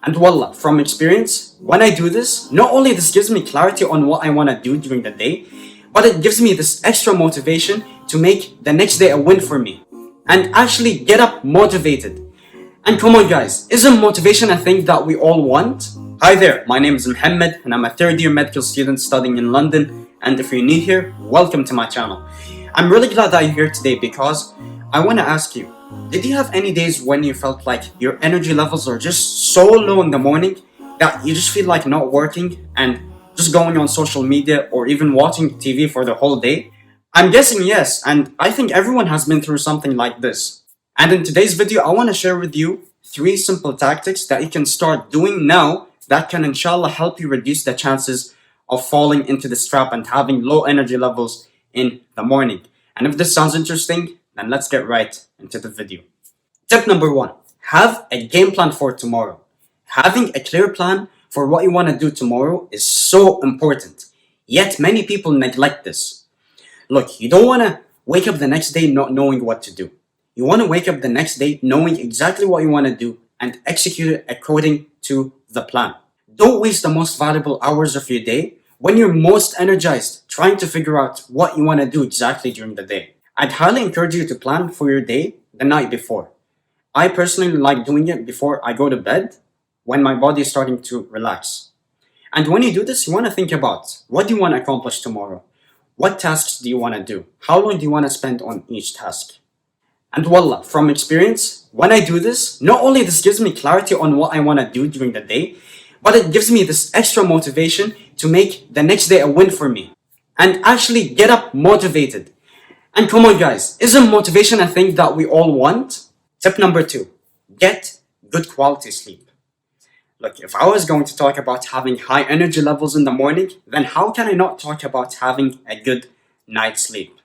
And wallah, from experience, when I do this, not only this gives me clarity on what I want to do during the day, but it gives me this extra motivation to make the next day a win for me and actually get up motivated. And come on guys, isn't motivation a thing that we all want? Hi there, my name is Mohammad and I'm a third year medical student studying in London, and if you're new here, welcome to my channel. I'm really glad that you're here today because I want to ask you, did you have any days when you felt like your energy levels are just so low in the morning that you just feel like not working and just going on social media or even watching TV for the whole day? I'm guessing yes, and I think everyone has been through something like this. And in today's video, I want to share with you 3 simple tactics that you can start doing now that can inshallah help you reduce the chances of falling into this trap and having low energy levels in the morning. And if this sounds interesting, then let's get right into the video. Tip number 1, have a game plan for tomorrow. Having a clear plan for what you want to do tomorrow is so important, yet many people neglect this. Look, you don't want to wake up the next day not knowing what to do. You want to wake up the next day knowing exactly what you want to do and execute it according to the plan. Don't waste the most valuable hours of your day when you're most energized trying to figure out what you want to do exactly during the day. I'd highly encourage you to plan for your day the night before. I personally like doing it before I go to bed when my body is starting to relax. And when you do this, you want to think about what do you want to accomplish tomorrow? What tasks do you want to do? How long do you want to spend on each task? And wallah, from experience, when I do this, not only this gives me clarity on what I want to do during the day, but it gives me this extra motivation to make the next day a win for me and actually get up motivated. And come on guys, isn't motivation a thing that we all want? Tip number 2, get good quality sleep. Look, if I was going to talk about having high energy levels in the morning, then how can I not talk about having a good night's sleep?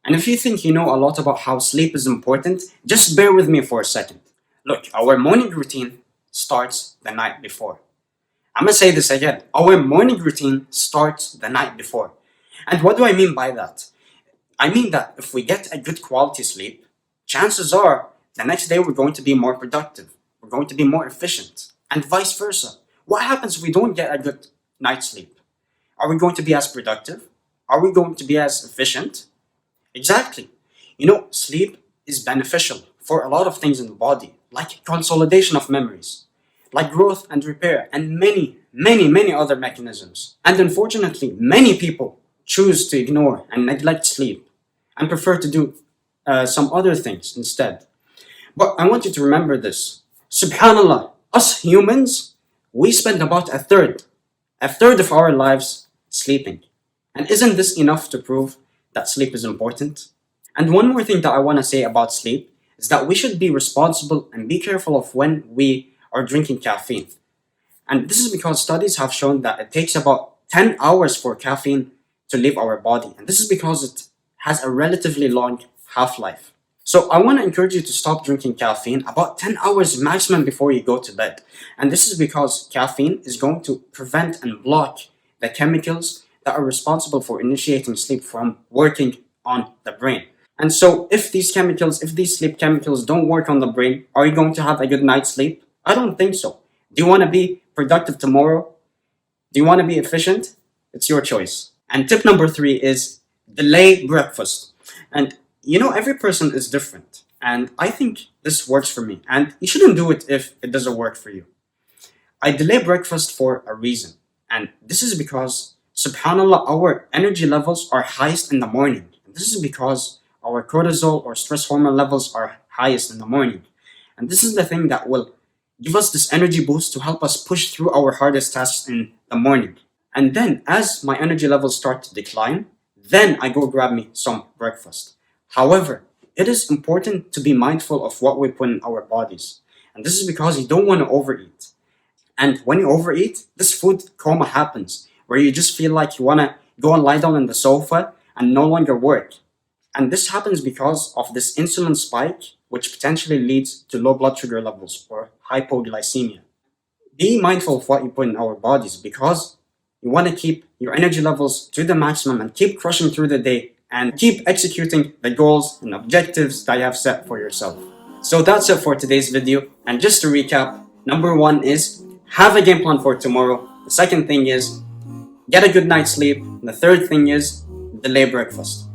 And if you think you know a lot about how sleep is important, just bear with me for a second. Look, our morning routine starts the night before. I'm gonna say this again. Our morning routine starts the night before. And what do I mean by that? I mean that if we get a good quality sleep, chances are the next day we're going to be more productive. We're going to be more efficient. And vice versa. What happens if we don't get a good night's sleep? Are we going to be as productive? Are we going to be as efficient? Exactly. You know, sleep is beneficial for a lot of things in the body, like consolidation of memories, like growth and repair, and many other mechanisms. And unfortunately, many people choose to ignore and neglect sleep and prefer to do some other things instead. But I want you to remember this. Subhanallah, us humans, we spend about a third of our lives sleeping. And isn't this enough to prove that sleep is important? And one more thing that I want to say about sleep is that we should be responsible and be careful of when we are drinking caffeine. And this is because studies have shown that it takes about 10 hours for caffeine to leave our body. And this is because it has a relatively long half-life. So I want to encourage you to stop drinking caffeine about 10 hours maximum before you go to bed. And this is because caffeine is going to prevent and block the chemicals that are responsible for initiating sleep from working on the brain. And so if these sleep chemicals don't work on the brain, are you going to have a good night's sleep? I don't think so. Do you want to be productive tomorrow? Do you want to be efficient? It's your choice. And tip number 3 is delay breakfast. And you know, every person is different. And I think this works for me. And you shouldn't do it if it doesn't work for you. I delay breakfast for a reason. And this is because, subhanallah, our energy levels are highest in the morning. And this is because our cortisol or stress hormone levels are highest in the morning. And this is the thing that will give us this energy boost to help us push through our hardest tasks in the morning. And then as my energy levels start to decline, then I go grab me some breakfast. However, it is important to be mindful of what we put in our bodies. And this is because you don't want to overeat. And when you overeat, this food coma happens, where you just feel like you want to go and lie down on the sofa and no longer work. And this happens because of this insulin spike, which potentially leads to low blood sugar levels or hypoglycemia. Be mindful of what you put in our bodies because you want to keep your energy levels to the maximum and keep crushing through the day and keep executing the goals and objectives that you have set for yourself. So that's it for today's video. And just to recap, number 1 is have a game plan for tomorrow. The second thing is get a good night's sleep. And the third thing is delay breakfast.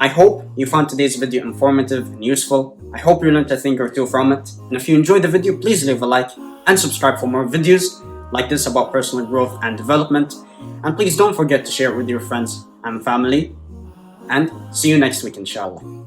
I hope you found today's video informative and useful. I hope you learned a thing or two from it. And if you enjoyed the video, please leave a like and subscribe for more videos like this about personal growth and development. And please don't forget to share it with your friends and family. And see you next week, inshallah.